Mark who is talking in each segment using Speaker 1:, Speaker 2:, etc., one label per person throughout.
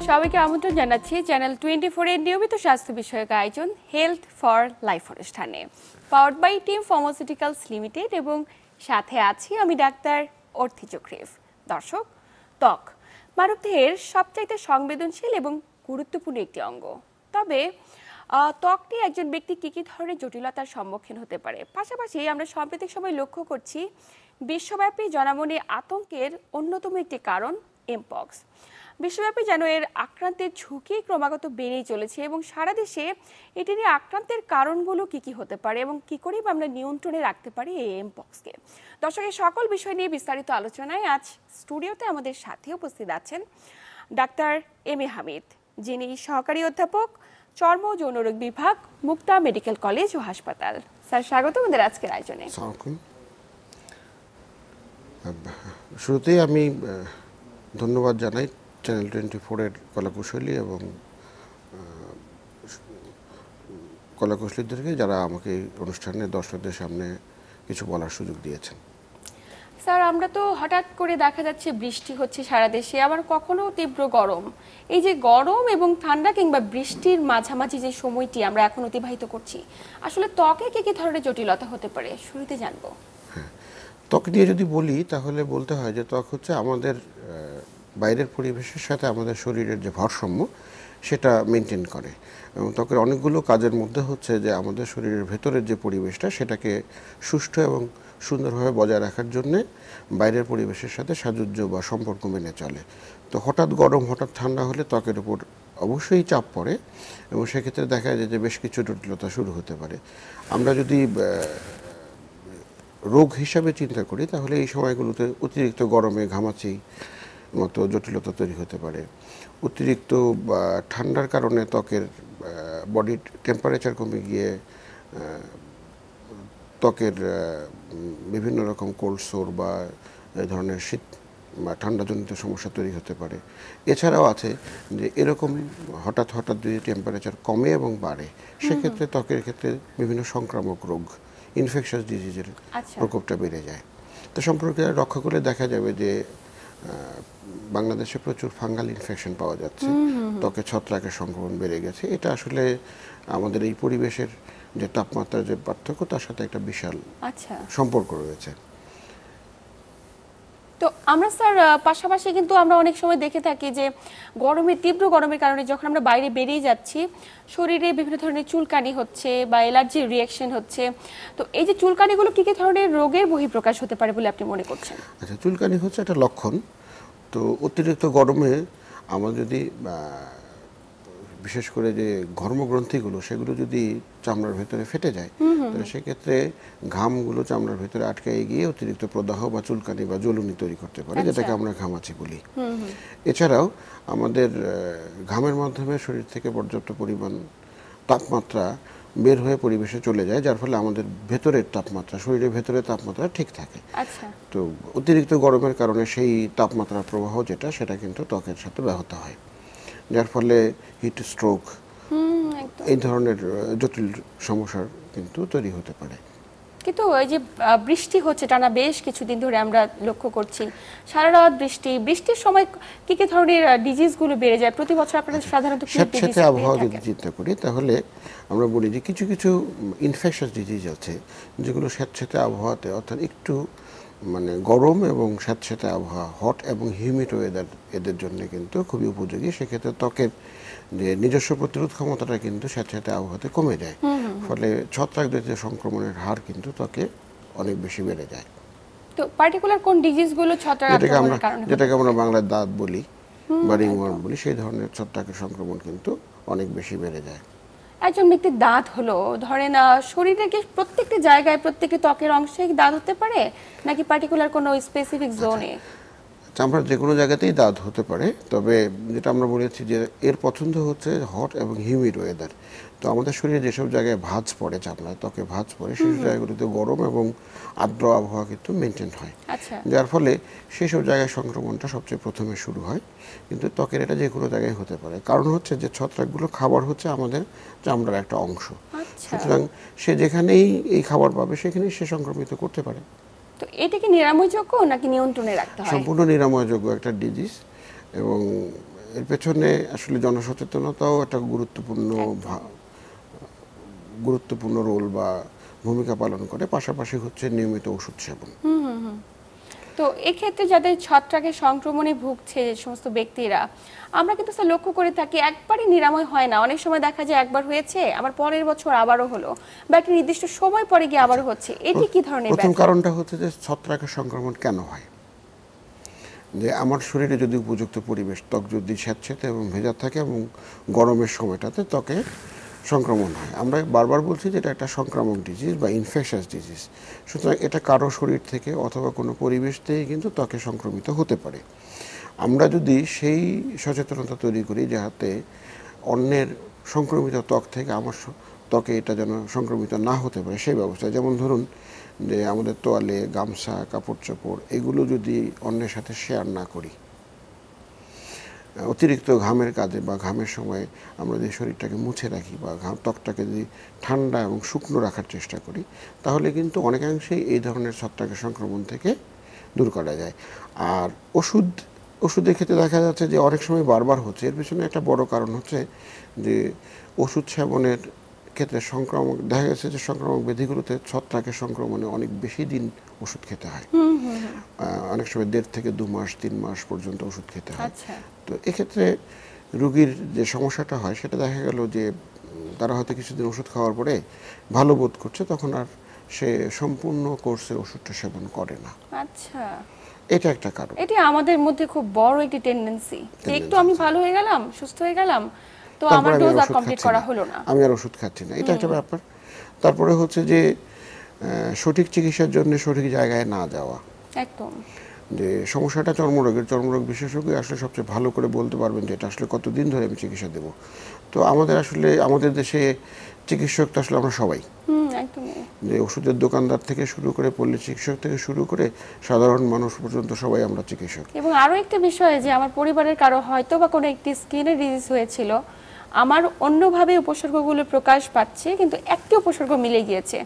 Speaker 1: সবাইকে আমন্ত্রণ জানাচ্ছি চ্যানেল 24 এর নিয়মিত স্বাস্থ্য বিষয়ক আয়োজন হেলথ ফর লাইফ অনুষ্ঠানে, powered by team pharmaceuticals limited, এবং সাথে আছি আমি ডাক্তার অর্থি চক্রিফ। দর্শক, ত্বক মানবদেহের সবচাইতে সংবেদনশীল এবং গুরুত্বপূর্ণ একটি অঙ্গ। তবে ত্বক নিয়ে একজন ব্যক্তি কী কী ধরনের জটিলতার সম্মুখীন হতে পারে, পাশাপাশি আমরা সাম্প্রতিক সময় লক্ষ্য করছি বিশ্বব্যাপী জনমনে আতঙ্কের অন্যতম একটি কারণ এমপক্স। বিশ্বব্যাপী যেন এর আক্রান্তের ঝুঁকি ক্রমাগত বেড়েই চলেছে, এবং সারা দেশে এটি নিয়ে আক্রান্তের কারণগুলো কি কি হতে পারে এবং কি করেই আমরা নিয়ন্ত্রণে রাখতে পারি এই এমপক্সকে। দর্শকের সকল বিষয় নিয়ে বিস্তারিত আলোচনায় আজ স্টুডিওতে আমাদের সাথে উপস্থিত আছেন ডাক্তার এম এ হামিদ, যিনি সহকারী অধ্যাপক, চর্ম ও যৌনরোগ বিভাগ, মুক্তা মেডিকেল কলেজ ও হাসপাতাল। স্যার, স্বাগত আমাদের আজকের আয়োজনে।
Speaker 2: শুরুতেই আমি ধন্যবাদ জানাই চ্যানেল 24 এর কলাকুশলী এবং কলাকুশলীদেরকে, যারা আমাকে এই অনুষ্ঠানে দর্শকদের সামনে কিছু বলার সুযোগ দিয়েছেন।
Speaker 1: স্যার, আমরা তো হঠাৎ করে দেখা যাচ্ছে বৃষ্টি হচ্ছে সারা দেশে, আবার কখনো তীব্র গরম। এই যে গরম এবং ঠান্ডা কিংবা বৃষ্টির মাঝামাঝি যে সময়টি আমরা এখন অতিবাহিত করছি, আসলে ত্বকে কি কি ধরনের জটিলতা হতে পারে শুরুতে জানবো।
Speaker 2: হ্যাঁ, ত্বক নিয়ে যদি বলি তাহলে বলতে হয় যে ত্বক হচ্ছে আমাদের বাইরের পরিবেশের সাথে আমাদের শরীরের যে ভারসাম্য সেটা মেনটেন করে, এবং ত্বকের অনেকগুলো কাজের মধ্যে হচ্ছে যে আমাদের শরীরের ভেতরের যে পরিবেশটা সেটাকে সুষ্ঠু এবং সুন্দরভাবে বজায় রাখার জন্যে বাইরের পরিবেশের সাথে সাযুজ্য বা সম্পর্ক মেনে চলে। তো হঠাৎ গরম হঠাৎ ঠান্ডা হলে ত্বকের উপর অবশ্যই চাপ পড়ে, এবং সেক্ষেত্রে দেখা যায় যে বেশ কিছু জটিলতা শুরু হতে পারে। আমরা যদি রোগ হিসাবে চিন্তা করি তাহলে এই সময়গুলোতে অতিরিক্ত গরমে ঘামাচি মতো জটিলতা তৈরি হতে পারে। অতিরিক্ত ঠান্ডার কারণে ত্বকের বডির টেম্পারেচার কমে গিয়ে ত্বকের বিভিন্ন রকম কোল্ড সোর বা এই ধরনের শীত বা ঠান্ডাজনিত সমস্যা তৈরি হতে পারে। এছাড়াও আছে যে এরকম হঠাৎ হঠাৎ যদি টেম্পারেচার কমে এবং বাড়ে, সেক্ষেত্রে ত্বকের ক্ষেত্রে বিভিন্ন সংক্রামক রোগ, ইনফেকশাস ডিজিজের প্রকোপটা বেড়ে যায়। তো সম্পর্কে লক্ষ্য করলে দেখা যাবে যে বাংলাদেশে প্রচুর ফাঙ্গাল ইনফেকশন পাওয়া যাচ্ছে, ত্বকে ছত্রাকের সংক্রমণ বেড়ে গেছে। এটা আসলে আমাদের এই পরিবেশের যে তাপমাত্রার যে পার্থক্য তার সাথে একটা বিশাল সম্পর্ক রয়েছে।
Speaker 1: তো আমরা স্যার পাশাপাশি কিন্তু আমরা অনেক সময় দেখে থাকি যে তীব্র গরমের কারণে যখন আমরা বাইরে বেরিয়ে যাচ্ছি, শরীরে বিভিন্ন ধরনের চুলকানি হচ্ছে বা অ্যালার্জি রিঅ্যাকশন হচ্ছে। তো এই যে চুলকানিগুলো কি কি ধরনের রোগের বহিঃপ্রকাশ হতে পারে বলে আপনি মনে করছেন?
Speaker 2: আচ্ছা, চুলকানি হচ্ছে একটা লক্ষণ। তো অতিরিক্ত গরমে আমরা যদি বিশেষ করে যে ঘর্মগ্রন্থিগুলো সেগুলো যদি চামড়ার ভেতরে ফেটে যায়, তাহলে সেক্ষেত্রে ঘামগুলো চামড়ার ভেতরে আটকে গিয়ে অতিরিক্ত প্রদাহ বা চুলকানি বা জ্বলুনি তৈরি করতে পারে, যেটাকে আমরা ঘামাচি বলি। এছাড়াও আমাদের ঘামের মাধ্যমে শরীর থেকে পর্যাপ্ত পরিমাণ তাপমাত্রা বের হয়ে পরিবেশে চলে যায়, যার ফলে আমাদের ভেতরের তাপমাত্রা, শরীরের ভেতরের তাপমাত্রা ঠিক থাকে। তো অতিরিক্ত গরমের কারণে সেই তাপমাত্রার প্রবাহ সেটা কিন্তু ত্বকের সাথে ব্যাহত হয়, যার ফলে হিট স্ট্রোক এই ধরনের জটিল সমস্যার কিন্তু তৈরি হতে পারে।
Speaker 1: কিন্তু এই যে বৃষ্টি হচ্ছে টানা বেশ কিছুদিন ধরে আমরা লক্ষ্য করছি, সারা রাত বৃষ্টির সময় কি কি ধরনের ডিজিজগুলো বেড়ে যায় প্রতি বছর আপনারা সাধারণত?
Speaker 2: স্যাঁতস্যাঁতে আবহাওয়া যদি চিন্তা করি তাহলে আমরা বলি যে কিছু কিছু ইনফেকশাস ডিজিজ আছে যেগুলো স্যাঁতস্যাঁতে আবহাওয়াতে, অর্থাৎ একটু গরম এবং স্যাঁতস্যাঁতে আবহাওয়া, হট এবং হিউমিড ওয়েদার এদের জন্য কিন্তু খুবই উপযোগী। সেক্ষেত্রে ত্বকের যে নিজস্ব প্রতিরোধ ক্ষমতাটা কিন্তু স্যাঁতস্যাঁতে আবহাওয়াতে কমে যায়, ফলে ছত্রাক জাতীয় সংক্রমণের হার কিন্তু ত্বকে অনেক বেশি বেড়ে যায়।
Speaker 1: তো পার্টিকুলার কোন ডিজিজগুলো ছত্রাক আক্রমণের কারণে,
Speaker 2: যেটাকে আমরা বাংলায় দাঁত বলি বা রিংওয়ার্ম বলি, সেই ধরনের ছত্রাকের সংক্রমণ কিন্তু অনেক বেশি বেড়ে যায়।
Speaker 1: একজন ব্যক্তির দাঁত হলো, ধরেন শরীরের কি প্রত্যেকটি জায়গায় প্রত্যেকটি ত্বকের অংশে দাঁত হতে পারে, নাকি পার্টিকুলার কোনো স্পেসিফিক জোনে?
Speaker 2: চামড়ার যে কোনো জায়গাতেই দাঁত হতে পারে, তবে যেটা আমরা বলেছি যে এর পছন্দ হচ্ছে হট এবং হিউমিড ওয়েদার। তো আমাদের শরীরে যেসব জায়গায় ভাঁজ পড়ে, চামড়ায় ত্বকে ভাঁজ পড়ে, সেই জায়গাগুলোতে গরম এবং আর্দ্র আবহাওয়া কিন্তু মেনটেন হয়, যার ফলে সেই সব জায়গায় সংক্রমণটা সবচেয়ে প্রথমে শুরু হয়। কিন্তু ত্বকের এটা যে কোনো জায়গায় হতে পারে, কারণ হচ্ছে যে ছত্রাকগুলো খাবার হচ্ছে আমাদের চামড়ার একটা অংশ, সুতরাং সে যেখানেই এই খাবার পাবে সেখানেই সে সংক্রমিত করতে পারে।
Speaker 1: তো এটা কি নিরাময়যোগ্য নাকি নিয়ন্ত্রণে রাখতে হয়?
Speaker 2: সম্পূর্ণ নিরাময়যোগ্য একটা ডিজিজ, এবং এর পেছনে আসলে জনসচেতনতাও একটা গুরুত্বপূর্ণ রোল বা ভূমিকা পালন করে, পাশাপাশি হচ্ছে নিয়মিত ওষুধ সেবন।
Speaker 1: তো এক্ষেত্রে যাদের ছত্রাকের সংক্রমণে ভুগছে যে সমস্ত ব্যক্তিরা, আমরা কিন্তু স্যার লক্ষ্য করে থাকি একবারই নিরাময় হয় না, অনেক সময় দেখা যায় একবার হয়েছে আবার পরের বছর আবারও হলো, বা একটা নির্দিষ্ট সময় পরে গিয়ে আবারও হচ্ছে। এটি কি ধরনের
Speaker 2: প্রথম
Speaker 1: ব্যাধি?
Speaker 2: কারণটা হচ্ছে যে ছত্রাকের সংক্রমণ কেন হয়, যে আমার শরীরে যদি উপযুক্ত পরিবেশ, ত্বক যদি স্যাঁতসেঁতে এবং ভেজা থাকে এবং গরমের সময়টাতে ত্বকে সংক্রমণ হয়। আমরা বারবার বলছি যে এটা একটা সংক্রামক ডিজিজ বা ইনফেকশাস ডিজিজ, সুতরাং এটা কারো শরীর থেকে অথবা কোনো পরিবেশ থেকে কিন্তু ত্বকে সংক্রমিত হতে পারে। আমরা যদি সেই সচেতনতা তৈরি করি যাতে অন্যের সংক্রমিত ত্বক থেকে আমার ত্বকে এটা যেন সংক্রমিত না হতে পারে সেই ব্যবস্থা, যেমন ধরুন যে আমাদের তোয়ালে, গামছা, কাপড় চোপড় এগুলো যদি অন্যের সাথে শেয়ার না করি, অতিরিক্ত ঘামের কাজে বা ঘামের সময় আমরা যদি শরীরটাকে মুছে রাখি বা ত্বকটাকে যদি ঠান্ডা এবং শুকনো রাখার চেষ্টা করি, তাহলে কিন্তু অনেকাংশেই এই ধরনের ছত্রাকের সংক্রমণ থেকে দূর করা যায়। আর ওষুধের ক্ষেত্রে দেখা যাচ্ছে যে অনেক সময় বারবার হচ্ছে, এর পিছনে একটা বড় কারণ হচ্ছে যে ওষুধ সেবনের ক্ষেত্রে দেখা গেছে যে সংক্রামক ব্যাধিগুলোতে ছত্রাকের সংক্রমণে অনেক বেশি দিন ওষুধ খেতে হয়। অনেক সময় 1.5 থেকে 2 মাস 3 মাস পর্যন্ত ওষুধ খেতে হয়। তো এক্ষেত্রে রোগীর যে সমস্যাটা হয় সেটা দেখা গেল যে তারা হয়তো কিছুদিন ওষুধ খাওয়ার পরে ভালো বোধ করছে, তখন আর সে সম্পূর্ণ কোর্সের ওষুধটা সেবন করে না।
Speaker 1: আচ্ছা,
Speaker 2: এটা একটা কারণ।
Speaker 1: এটি আমাদের মধ্যে খুব বড় একটি টেন্ডেন্সি, একটু আমি ভালো হয়ে গেলাম, সুস্থ হয়ে গেলাম, তো আমার ডোজ আর কমপ্লিট করা হলো না,
Speaker 2: আমি আর ওষুধ খাচ্ছি না, এটা একটা ব্যাপার। তারপরে হচ্ছে যে সঠিক চিকিৎসার জন্য সঠিক জায়গায় না যাওয়া।
Speaker 1: একদম,
Speaker 2: যে সমস্যাটা চর্মরোগ বিশেষজ্ঞ আসলে সবচেয়ে ভালো করে বলতে পারবেন যে এটা আসলে কতদিন ধরে আমি চিকিৎসা দেব। তো আমাদের দেশে চিকিৎসক তো আসলে আমরা সবাই, যে ওষুধের দোকানদার থেকে শুরু করে পল্লী চিকিৎসক থেকে শুরু করে সাধারণ মানুষ পর্যন্ত সবাই আমরা চিকিৎসক।
Speaker 1: এবং আরো একটা বিষয় যে আমার পরিবারের কারো হয়তো বা কোনো একটি স্কিনের ডিজিজ হয়েছিল, আমার অন্যভাবে উপসর্গগুলো প্রকাশ পাচ্ছে কিন্তু একটি উপসর্গ মিলে গিয়েছে,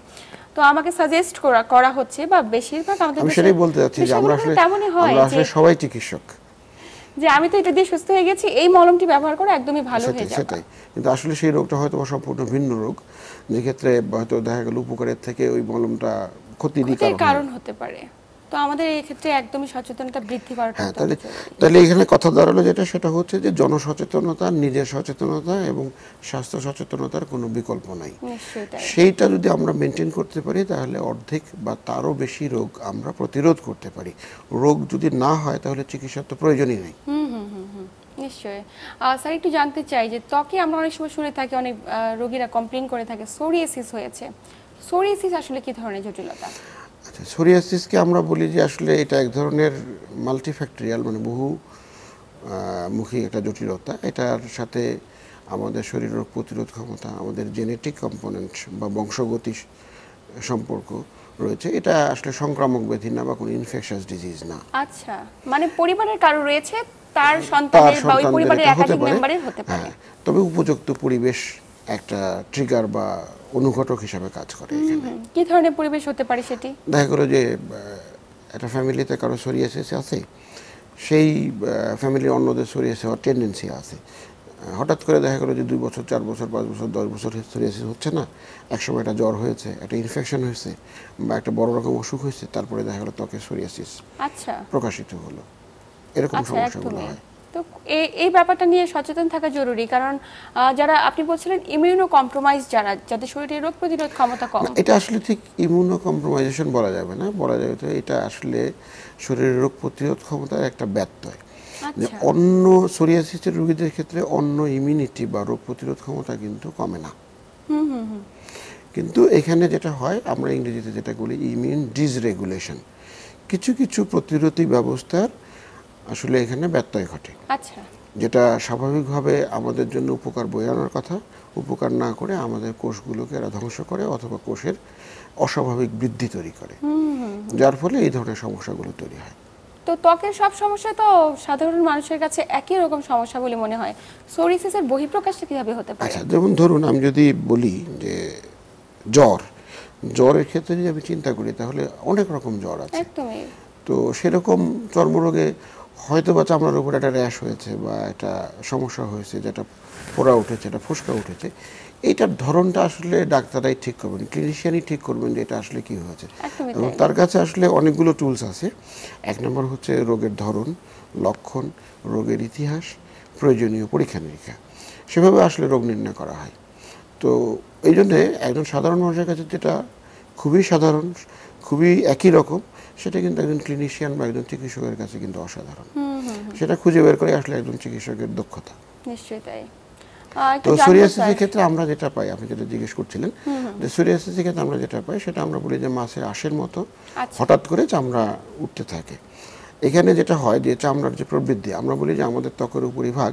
Speaker 1: তো আমাকে সাজেস্ট করা হচ্ছে, বা বেশিরভাগ আমাদের
Speaker 2: আমি সেটাই বলতে যাচ্ছি যে আমরা আসলে সবাই চিকিৎসক,
Speaker 1: যে আমি তো এটা দিয়ে সুস্থ হয়ে গেছি, এই মলমটি ব্যবহার করে একদমই ভালো হয়ে যাবে।
Speaker 2: সেটাই, কিন্তু আসলে সেই রোগটা হয়তো সম্পূর্ণ ভিন্ন রোগ, যে ক্ষেত্রে হয়তো দেখা গেল উপকারের থেকে ওই মলমটা ক্ষতির কারণ হতে পারে।
Speaker 1: তো আমাদের এই ক্ষেত্রে একদমই সচেতনতা বৃদ্ধি করাটা
Speaker 2: তাহলে এখানে কথা দাঁড়ালো সেটা হচ্ছে যে জনসচেতনতা, নিজের সচেতনতা এবং স্বাস্থ্য সচেতনতার কোনো বিকল্প নাই। সেইটা যদি আমরা মেনটেন করতে পারি তাহলে অর্ধেক বা তারও বেশি রোগ আমরা প্রতিরোধ করতে পারি। রোগ যদি না হয় তাহলে চিকিৎসার তো প্রয়োজনই নেই।
Speaker 1: নিশ্চয়ই। স্যার, একটু জানতে চাই যে ত্বকে আমরা অনেক সময় শুনে থাকি, অনেক রোগীরা কমপ্লেইন করে থাকে সোরিয়াসিস হয়েছে। সোরিয়াসিস আসলে কি ধরনের জটিলতা?
Speaker 2: আচ্ছা, সোরিয়াসিসকে আমরা বলি যে আসলে এটা এক ধরনের মাল্টিফ্যাক্টরিয়াল, মানে মুখী একটা জটিলতা। এটার সাথে আমাদের শরীরের রোগ প্রতিরোধ ক্ষমতা, আমাদের জেনেটিক কম্পোনেন্ট বা বংশগতি সম্পর্ক রয়েছে। এটা আসলে সংক্রামক ব্যাধি না বা কোনো ইনফেকশাস ডিজিজ না।
Speaker 1: আচ্ছা, মানে পরিবারের কারো রয়েছে, তার সন্তানের বা ওই পরিবারের একাধিক মেম্বারের হতে পারে।
Speaker 2: তবে উপযুক্ত পরিবেশ একটা ট্রিগার বা অনুঘটক হিসাবে কাজ করে এখানে।
Speaker 1: কি ধরনের পরিবেশ হতে পারে সেটি?
Speaker 2: দেখা গেল যে একটা ফ্যামিলিতে কারো সোরিয়াসিস আছে, সেই ফ্যামিলির অন্যদের সোরিয়াসিস হওয়ার টেন্ডেন্সি আছে। হঠাৎ করে দেখা গেল যে 2 বছর 4 বছর 5 বছর 10 বছর সোরিয়াসিস হচ্ছে না, একসময় একটা জ্বর হয়েছে, একটা ইনফেকশন হয়েছে বা একটা বড় রকম অসুখ হয়েছে, তারপরে দেখা গেল ত্বকে সোরিয়াসিস প্রকাশিত হলো। এরকম সমস্যাগুলো হয়।
Speaker 1: তো এই ব্যাপারটা নিয়ে সচেতন থাকা জরুরি, কারণ যারা আপনি বলছিলেন ইমিউনো কম্প্রোমাইজ, যাদের শরীরে রোগ প্রতিরোধ ক্ষমতা কম,
Speaker 2: এটা আসলে ঠিক ইমিউনো কম্প্রোমাইজেশন বলা যাবে না, বলা যাবে তো এটা আসলে শরীরের রোগ প্রতিরোধ ক্ষমতার একটা ব্যত্যয়। যে অন্য সোরিয়াসিসের রোগীদের ক্ষেত্রে অন্য ইমিউনিটি বা রোগ প্রতিরোধ ক্ষমতা কিন্তু কমে না। কিন্তু এখানে যেটা হয়, আমরা ইংরেজিতে যেটা বলি ইমিউন ডিসরেগুলেশন, কিছু কিছু প্রতিরোধী ব্যবস্থার আসলে এখানে ব্যত্যয় ঘটে।
Speaker 1: আচ্ছা,
Speaker 2: যেটা স্বাভাবিকভাবে আমাদের জন্য উপকার বয়ে আনার কথা, উপকার না করে আমাদের কোষগুলোকে এরা ধ্বংস করে অথবা কোষের অস্বাভাবিক বৃদ্ধি তৈরি করে, যার ফলে এই ধরনের সমস্যাগুলো তৈরি হয়।
Speaker 1: তো ত্বকের সব সমস্যা তো সাধারণ মানুষের কাছে একই রকম সমস্যা বলে মনে হয়, সোরিয়াসিসের বহিঃপ্রকাশটা কিভাবে হতে পারে?
Speaker 2: আচ্ছা, যেমন ধরুন আমি যদি বলি যে জ্বরের ক্ষেত্রে যদি আমি চিন্তা করি তাহলে অনেক রকম জ্বর আছে।
Speaker 1: একদমই।
Speaker 2: তো সেরকম চর্মরোগে হয়তো বা চামড়ার উপর একটা র্যাশ হয়েছে বা একটা সমস্যা হয়েছে, যেটা ফোড়া উঠেছে, এটা ফোসকা উঠেছে, এইটার ধরনটা আসলে ডাক্তাররাই ঠিক করবেন, ক্লিনিশিয়ানই ঠিক করবেন যে এটা আসলে কি হয়েছে। এবং তার কাছে আসলে অনেকগুলো টুলস আছে। এক নম্বর হচ্ছে রোগের ধরন, লক্ষণ, রোগের ইতিহাস, প্রয়োজনীয় পরীক্ষা নিরীক্ষা, সেভাবে আসলে রোগ নির্ণয় করা হয়। তো এই জন্যে একজন সাধারণ মানুষের কাছে যেটা খুবই সাধারণ, খুবই একই রকম, সেটা কিন্তু একজন ক্লিনিশিয়ান বা একজন চিকিৎসকের কাছে কিন্তু অসাধারণ। সেটা খুঁজে বের করে আসলে একজন চিকিৎসকের দক্ষতা।
Speaker 1: নিশ্চয়ই তাই।
Speaker 2: তো সোরিয়াসিসের ক্ষেত্রে আমরা যেটা পাই, আপনি যেটা জিজ্ঞেস করছিলেন, যে সোরিয়াসিসের ক্ষেত্রে আমরা যেটা পাই সেটা আমরা বলি যে মাছের আঁশের মতো হঠাৎ করে চামড়া উঠতে থাকে। এখানে যেটা হয় যে চামড়ার যে প্রবৃদ্ধি, আমরা বলি যে আমাদের ত্বকের উপরিভাগ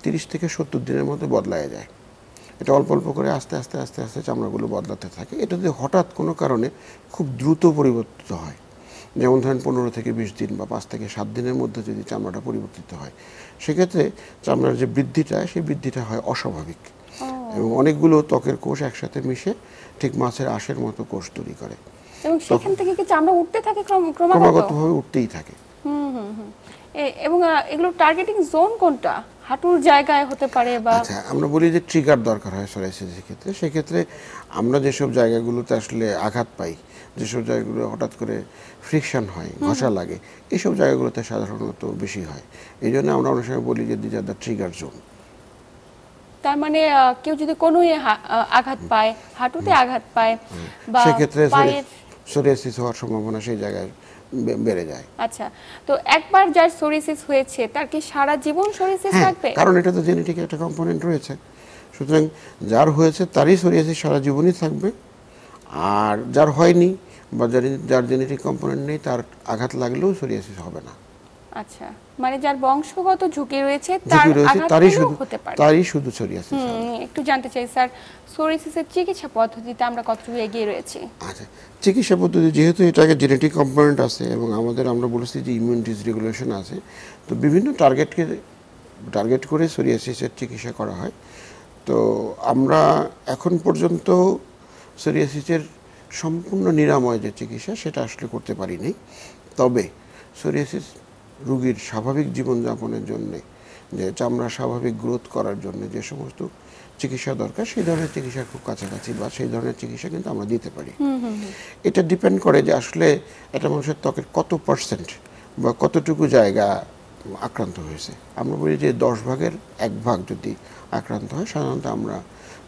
Speaker 2: 30 থেকে 70 দিনের মধ্যে বদলায় যায়। এটা অল্প অল্প করে আস্তে আস্তে আস্তে আস্তে চামড়াগুলো বদলাতে থাকে। এটা যদি হঠাৎ কোনো কারণে খুব দ্রুত পরিবর্তিত হয়, যেমন ধরেন 15 থেকে 20 দিন বা 5 থেকে 7 দিনের মধ্যে যদি চামড়াটা পরিবর্তিত হয়, সেক্ষেত্রে চামড়ার যে বৃদ্ধিটা, সেই বৃদ্ধিটা হয় অস্বাভাবিক এবং অনেকগুলো ত্বকের কোষ একসাথে মিশে ঠিক মাছের আঁশের মতো কোষ তৈরি করে
Speaker 1: এবং সেখান থেকে কি চামড়া উঠতে থাকে
Speaker 2: ক্রমাগতভাবে উঠতেই থাকে।
Speaker 1: এবং এগুলো টার্গেটিং জোন কোনটা? হাঁটুর জায়গায় হতে পারে বা
Speaker 2: আচ্ছা, আমরা বলি যে ট্রিগার দরকার হয় সোরিয়াসিসের ক্ষেত্রে। সেক্ষেত্রে আমরা যেসব জায়গাগুলোতে আসলে আঘাত পাই, যেসব জায়গাগুলো হঠাৎ করে ফ্রিকশন হয়, ঘষা লাগে, এইসব জায়গাগুলোতে সাধারণত বেশি হয়। এই জন্য আমরা অনেক সময় বলি যে this are the trigger zone.
Speaker 1: তার মানে কেউ যদি কোনো আঘাত পায়, হাঁটুতে আঘাত পায় বা
Speaker 2: সেক্ষেত্রে
Speaker 1: পায়ের
Speaker 2: সোরিয়াসিস হওয়ার সম্ভাবনা সেই জায়গায় বেড়ে যায়।
Speaker 1: আচ্ছা, তো একবার যার সোরিয়াসিস হয়েছে তার কি সারা জীবন সোরিয়াসিস থাকবে?
Speaker 2: কারণ এটা তো জেনেটিক একটা কম্পোনেন্ট রয়েছে। সুতরাং যার হয়েছে তারই সোরিয়াসিস সারা জীবনই থাকবে, আর যার হয়নি বা যার জেনেটিক কম্পোনেন্ট নেই, তার আঘাত লাগলেও সোরিয়াসিস হবে না।
Speaker 1: আচ্ছা, মানে যার বংশগত ঝুঁকি রয়েছে তার আঘাত হতে পারে,
Speaker 2: তারই শুধু সোরিয়াসিস।
Speaker 1: একটু জানতে চাই স্যার, সোরিয়াসিসের চিকিৎসা পদ্ধতিতে আমরা কতটুকু এগিয়ে রয়েছি?
Speaker 2: আচ্ছা, চিকিৎসা পদ্ধতি যেহেতু এটাকে জেনেটিক কম্পোনেন্ট আছে এবং আমরা বলেছি যে ইমিউন ডিসরেগুলেশন আছে, তো বিভিন্ন টার্গেট করে সোরিয়াসিসের চিকিৎসা করা হয়। তো আমরা এখন পর্যন্ত সোরিয়াসিসের সম্পূর্ণ নিরাময় যে চিকিৎসা, সেটা আসলে করতে পারিনি। তবে সোরিয়াসিস রোগীর স্বাভাবিক জীবনযাপনের জন্যে, যে চামড়া স্বাভাবিক গ্রোথ করার জন্য যে সমস্ত চিকিৎসা দরকার, সেই ধরনের চিকিৎসার খুব কাছাকাছি বা সেই ধরনের চিকিৎসা কিন্তু আমরা দিতে পারি। এটা ডিপেন্ড করে যে আসলে একটা মানুষের ত্বকের কত পার্সেন্ট বা কতটুকু জায়গা আক্রান্ত হয়েছে। আমরা বলি যে 10 ভাগের 1 ভাগ যদি আক্রান্ত হয়, সাধারণত আমরা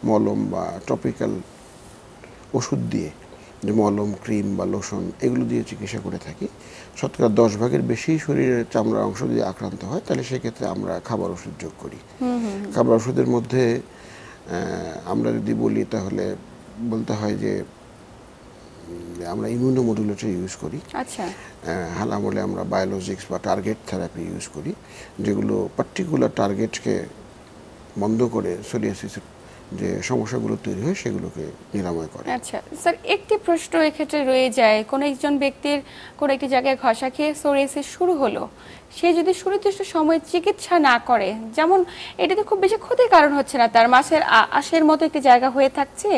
Speaker 2: মলম বা টপিক্যাল ওষুধ দিয়ে, যে মলম, ক্রিম বা লোশন, এগুলো দিয়ে চিকিৎসা করে থাকি। শতকরা 10 ভাগের বেশি শরীরের চামড়ার অংশ যদি আক্রান্ত হয়, তাহলে সেক্ষেত্রে আমরা খাবার ওষুধ যোগ করি। খাবার ওষুধের মধ্যে আমরা যদি বলি তাহলে বলতে হয় যে আমরা ইমিউনোমডুলেটর ইউজ করি।
Speaker 1: আচ্ছা,
Speaker 2: হালামলে আমরা বায়োলজিক্স বা টার্গেট থেরাপি ইউজ করি, যেগুলো পার্টিকুলার টার্গেটকে বন্ধ করে সোরিয়াসিসের যে সমস্যাগুলো তৈরি হয় সেগুলোকে নিরাময় করে।
Speaker 1: আচ্ছা স্যার, একটি প্রশ্ন এক্ষেত্রে রয়ে যায়, কোনো একজন ব্যক্তির কোনো একটি জায়গায় ঘষা খেয়ে সোরিয়াসিস শুরু হলো, সে যদি সুনির্দিষ্ট সময়ে চিকিৎসা না করে, যেমন এটাতে খুব বেশি ক্ষতির কারণ হচ্ছে না, তার মাছের আঁশের মতো একটি জায়গা হয়ে থাকছে,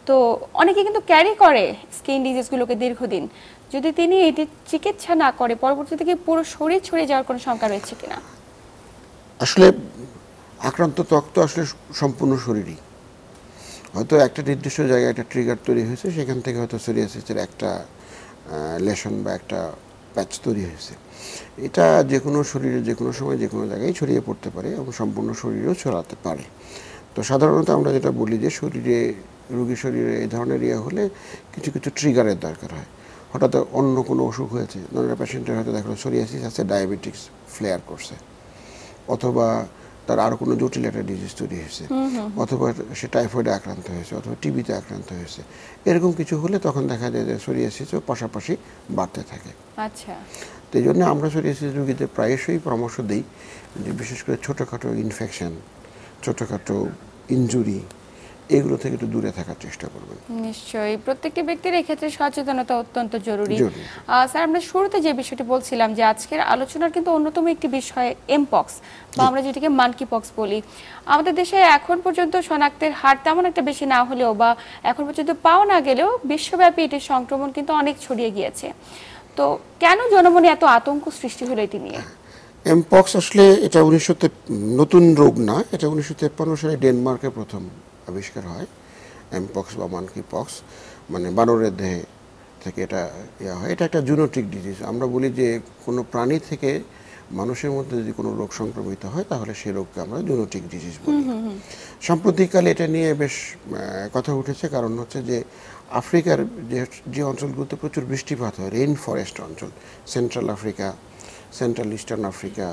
Speaker 1: তো অনেকে কিন্তু ক্যারি করে স্কিন ডিজিজগুলোকে দীর্ঘদিন, যদি তিনি এটি চিকিৎসা না করে পরবর্তীতে কি পুরো শরীর ছড়িয়ে যাওয়ার কোনো শঙ্কা রয়েছে কিনা?
Speaker 2: আসলে আক্রান্ত ত্বক তো আসলে সম্পূর্ণ শরীরই, হয়তো একটা নির্দিষ্ট জায়গায় একটা ট্রিগার তৈরি হয়েছে, সেখান থেকে হয়তো সোরিয়াসিসের একটা লেশন বা একটা প্যাচ তৈরি হয়েছে। এটা যে কোনো শরীরে যে কোনো সময় যে কোনো জায়গায় ছড়িয়ে পড়তে পারে এবং সম্পূর্ণ শরীরেও ছড়াতে পারে। তো সাধারণত আমরা যেটা বলি যে রোগীর শরীরে এই ধরনের হলে কিছু কিছু ট্রিগারের দরকার হয়। হঠাৎ অন্য কোনো অসুখ হয়েছে, ধরনের পেশেন্টের হয়তো দেখলো সোরিয়াসিস আছে, ডায়াবেটিক্স ফ্লেয়ার করছে, অথবা তার আরও কোনো জটিল একটা ডিজিজ তৈরি হয়েছে, অথবা সে টাইফয়েডে আক্রান্ত হয়েছে, অথবা টিবিতে আক্রান্ত হয়েছে, এরকম কিছু হলে তখন দেখা যায় যে সোরিয়াসিসও পাশাপাশি বাড়তে থাকে।
Speaker 1: আচ্ছা,
Speaker 2: তো এই জন্য আমরা সোরিয়াসিস রোগীদের প্রায়শই পরামর্শ দিই যে বিশেষ করে ছোটোখাটো ইনফেকশন, ছোটোখাটো ইনজুরি, এগুলো থেকে একটু দূরে থাকার চেষ্টা করবেন।
Speaker 1: নিশ্চয়ই প্রত্যেকটি ব্যক্তির এই ক্ষেত্রে সচেতনতা অত্যন্ত জরুরি। স্যার, আমরা শুরুতে যে বিষয়টি বলছিলাম যে আজকের আলোচনার কিন্তু অন্যতম একটি বিষয় এমপক্স বা আমরা যেটাকে মানকি পক্স বলি। আমাদের দেশে এখন পর্যন্ত শনাক্তের হার তেমন একটা বেশি না হলেও বা এখন পর্যন্ত পাওয়া না গেলেও বিশ্বব্যাপী এটির সংক্রমণ কিন্তু অনেক ছড়িয়ে গিয়েছে। তো কেন জনমনে এত আতঙ্ক সৃষ্টি হলো এটি নিয়ে?
Speaker 2: এমপক্স আসলে এটা নতুন রোগ না, এটা 1953 সালে ডেনমার্কে প্রথম আবিষ্কার হয়। এমপক্স বা মানকি পক্স, মানে বানরের দেহে থেকে এটা হয়। এটা একটা জুনোটিক ডিজিজ। আমরা বলি যে কোনো প্রাণী থেকে মানুষের মধ্যে যদি কোনো রোগ সংক্রমিত হয় তাহলে সেই রোগকে আমরা জুনোটিক ডিজিজ বলি। সাম্প্রতিককালে এটা নিয়ে বেশ কথা উঠেছে, কারণ হচ্ছে যে আফ্রিকার যে অঞ্চলগুলোতে প্রচুর বৃষ্টিপাত হয়, রেইন ফরেস্ট অঞ্চল, central Africa, central eastern Africa,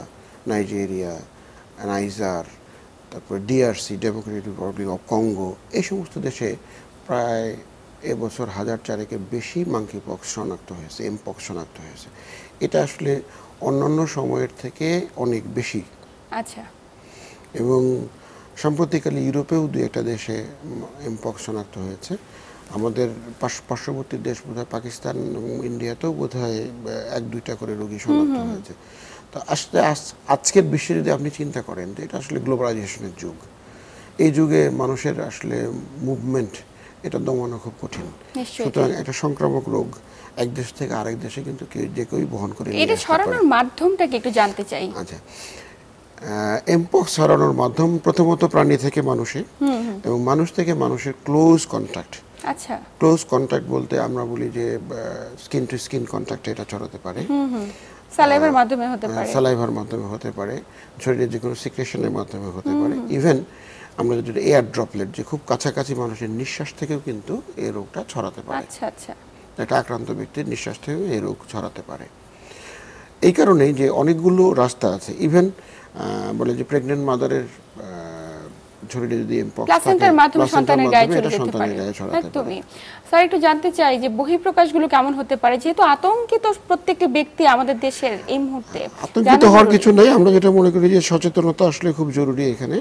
Speaker 2: Nigeria, Niger, তারপর DRC, Democratic Republic of Congo, এই সমস্ত দেশে প্রায় এবছর 1004-এর বেশি মাঙ্কি পক্স শনাক্ত হয়েছে, এমপক্স শনাক্ত হয়েছে। এটা আসলে অন্যান্য সময়ের থেকে অনেক বেশি।
Speaker 1: আচ্ছা।
Speaker 2: এবং সাম্প্রতিককালে ইউরোপেও দুই একটা দেশে এমপক্স শনাক্ত হয়েছে। আমাদের পার্শ্ববর্তী দেশ বোধহয় পাকিস্তান এবং ইন্ডিয়াতেও বোধহয় 1-2টা করে রোগী শনাক্ত হয়েছে। তো আসলে আজকের বিশ্বে যদি আপনি চিন্তা করেন যে এটা আসলে গ্লোবালাইজেশনের যুগ, এই যুগে মানুষের আসলে মুভমেন্ট এটা দমানো খুব কঠিন। সুতরাং একটা সংক্রামক রোগ এক দেশ থেকে আরেক দেশে কিন্তু যে কেউই বহন করে নিয়ে আসতে পারে।
Speaker 1: এটা ছড়ানোর মাধ্যমটাকে একটু জানতে চাই।
Speaker 2: আচ্ছা, এমপক্স ছড়ানোর মাধ্যম প্রথমত প্রাণী থেকে মানুষে, এবং মানুষ থেকে মানুষের ক্লোজ কন্ট্যাক্ট।
Speaker 1: আচ্ছা,
Speaker 2: ক্লোজ কন্ট্যাক্ট বলতে আমরা বলি যে স্কিন টু স্কিন কন্ট্যাক্টে এটা ছড়াতে পারে।
Speaker 1: সালাইভার মাধ্যমে হতে পারে,
Speaker 2: সালাইভার মাধ্যমে হতে পারে, শরীরের যে কোনো সিক্রেশনের মাধ্যমে হতে পারে, ইভেন আমরা যেটা এয়ার ড্রপলেট, যে খুব কাছাকাছি মানুষের নিঃশ্বাস থেকেও কিন্তু এই রোগটা ছড়াতে পারে।
Speaker 1: আচ্ছা আচ্ছা।
Speaker 2: একটা আক্রান্ত ব্যক্তির নিঃশ্বাস থেকেও এই রোগ ছড়াতে পারে। এই কারণেই যে অনেকগুলো রাস্তা আছে, ইভেন বলে যে প্রেগন্যান্ট মাদারের শরীরে যদি এমপক্স থাকে,
Speaker 1: প্লাসেন্টার মাধ্যমে সন্তানের গায়ে চলে যেতে পারে।
Speaker 2: একদমই।
Speaker 1: স্যার, একটু জানতে চাই যে বহিঃপ্রকাশগুলো কেমন হতে পারে, যেহেতু আতঙ্কিত প্রত্যেকটি ব্যক্তি আমাদের দেশের এই মুহূর্তে।
Speaker 2: আতঙ্কিত হওয়ার কিছু নেই, আমরা যেটা মনে করি যে সচেতনতা আসলে খুব জরুরি এখানে।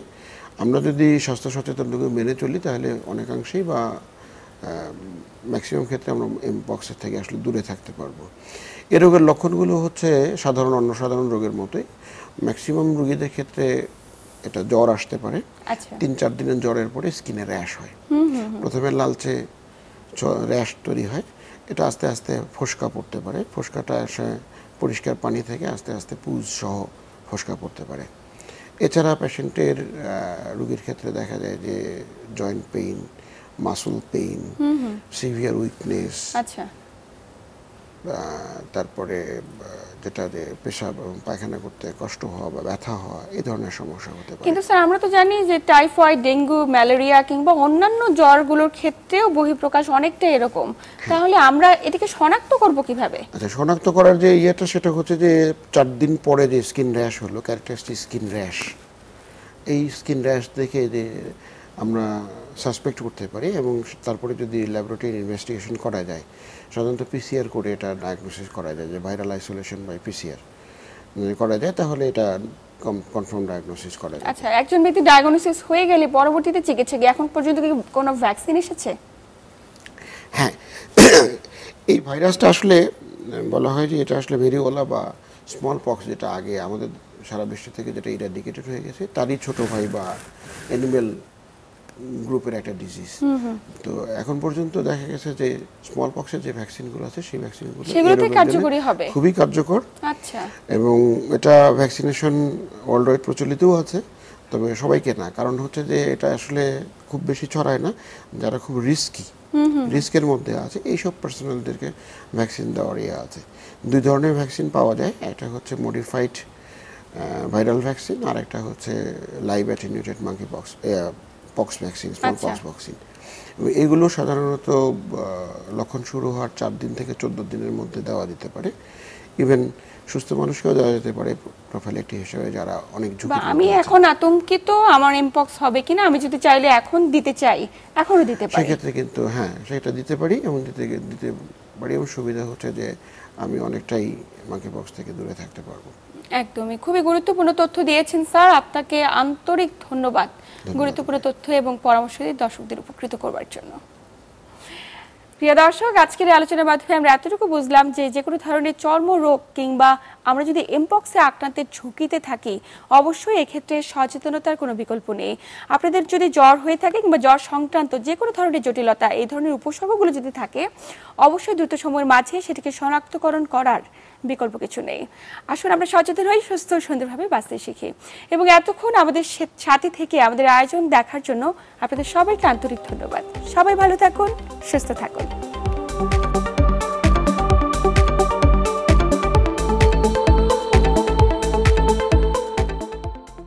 Speaker 2: আমরা যদি স্বাস্থ্য সচেতনতাকে মেনে চলি তাহলে অনেকাংশেই বা ম্যাক্সিমাম ক্ষেত্রে আমরা এমপক্সের থেকে আসলে দূরে থাকতে পারবো। এ রোগের লক্ষণগুলো হচ্ছে অন্য সাধারণ রোগের মতোই। ম্যাক্সিমাম রোগীদের ক্ষেত্রে এটা জ্বর আসতে পারে, 3-4 দিনের জ্বরের পরে স্কিনে র্যাশ হয়। প্রথমে লালচে র্যাশ তৈরি হয়, এটা আস্তে আস্তে ফোসকা পড়তে পারে, ফোসকাটা এসে পরিষ্কার পানি থেকে আস্তে আস্তে পুজ সহ ফোসকা পড়তে পারে। এছাড়া পেশেন্টের রোগীর ক্ষেত্রে দেখা যায় যে joint pain, muscle pain, severe weakness,
Speaker 1: আচ্ছা,
Speaker 2: তারপরে যেটা যে পেশাব এবং পায়খানা করতে কষ্ট হওয়া বা ব্যথা হওয়া, এই ধরনের সমস্যা হতে পারে।
Speaker 1: কিন্তু স্যার, আমরা তো জানি যে টাইফয়েড, ডেঙ্গু, ম্যালেরিয়া কিংবা অন্যান্য জ্বরগুলোর ক্ষেত্রেও বহিঃপ্রকাশ অনেকটা এরকম। তাহলে আমরা এটাকে শনাক্ত করব কিভাবে?
Speaker 2: আচ্ছা, শনাক্ত করার যে সেটা হচ্ছে যে 4 দিন পরে যে স্কিন র্যাশ হলো, ক্যারেক্টারিস্টিক স্কিন র্যাশ, এই স্কিন র্যাশ দেখে যে আমরা সাসপেক্ট করতে পারি, এবং তারপরে যদি ল্যাবরেটরি ইনভেস্টিগেশন করা যায়, সাধারণত পিসিআর করে এটা ডায়াগনোসিস করা যায়, যে ভাইরাল আইসোলেশন বাই পিসিআর করা যায়, তাহলে এটা কনফার্ম ডায়াগনোসিস করা যায়।
Speaker 1: আচ্ছা, একজন ব্যক্তি ডায়াগনোসিস হয়ে গেলে পরবর্তীতে চিকিৎসা কি এখন পর্যন্ত কি কোনো ভ্যাকসিন এসেছে?
Speaker 2: হ্যাঁ, এই ভাইরাসটা আসলে বলা হয় যে এটা আসলে ভেরিওলা বা স্মল পক্স, যেটা আগে আমাদের সারা বিশ্ব থেকে যেটা ইরাডিকেটেড হয়ে গেছে, তারই ছোট ভাই বা অ্যানিমেল গ্রুপের একটা ডিজিজ। তো এখন পর্যন্ত দেখা গেছে যে স্মল পক্সের যে ভ্যাকসিনগুলো আছে সেই ভ্যাকসিনগুলো
Speaker 1: কার্যকরী হবে,
Speaker 2: খুবই কার্যকর।
Speaker 1: আচ্ছা,
Speaker 2: এবং এটা ভ্যাকসিনেশন ওয়ার্ল্ড ওয়াইড প্রচলিতও আছে, তবে সবাইকে না, কারণ হচ্ছে যে এটা আসলে খুব বেশি ছড়ায় না। যারা খুব রিস্কের মধ্যে আছে এইসব পার্সোনালদেরকে ভ্যাকসিন দেওয়ার আছে। 2 ধরনের ভ্যাকসিন পাওয়া যায়, একটা হচ্ছে মডিফাইড ভাইরাল ভ্যাকসিন, আর একটা হচ্ছে live attenuated monkey pox vaccine, small pox vaccine. এগুলো সাধারণত লক্ষণ শুরু হওয়ার 4 দিন থেকে 14 দিনের মধ্যে দেওয়া যেতে পারে। ইভেন সুস্থ মানুষকেও দেওয়া যেতে পারে প্রোফাইল্যাক্টিক হিসেবে, যারা অনেক ঝুঁকি।
Speaker 1: আমি এখন আতঙ্কিত, আমার এমপক্স হবে কিনা, আমি যদি চাইলে এখন দিতে চাই, এখনও দিতে পারি।
Speaker 2: সেক্ষেত্রে কিন্তু হ্যাঁ, সেটা দিতে পারি, এবং দিতে পারি, এবং সুবিধা হচ্ছে যে আমি অনেকটাই মাঙ্কি পক্স থেকে দূরে থাকতে পারবো।
Speaker 1: একদমই, খুবই গুরুত্বপূর্ণ তথ্য দিয়েছেন স্যার, আপনাকে আন্তরিক ধন্যবাদ গুরুত্বপূর্ণ তথ্য এবং পরামর্শ দিয়ে দর্শকদের উপকৃত করবার জন্য। প্রিয় দর্শক, আজকের আলোচনার মাধ্যমে আমরা এতটুকু বুঝলাম যে কোনো ধরনের চর্মরোগ কিংবা আমরা যদি এমপক্সে আক্রান্তের ঝুঁকিতে থাকি অবশ্যই এক্ষেত্রে সচেতনতার কোনো বিকল্প নেই। আপনাদের যদি জ্বর হয়ে থাকে কিংবা জ্বর সংক্রান্ত যে কোনো ধরনের জটিলতা, এই ধরনের উপসর্গগুলো যদি থাকে, অবশ্যই দ্রুত সময়ের মাঝে সেটিকে শনাক্তকরণ করার বিকল্প কিছু নেই। আসুন আমরা সচেতন হই, সুস্থ সুন্দরভাবে বাঁচতে শিখি। এবং এতক্ষণ আমাদের সাথে থেকে আমাদের আয়োজন দেখার জন্য আপনাদের সবাইকে আন্তরিক ধন্যবাদ। সবাই ভালো থাকুন, সুস্থ থাকুন।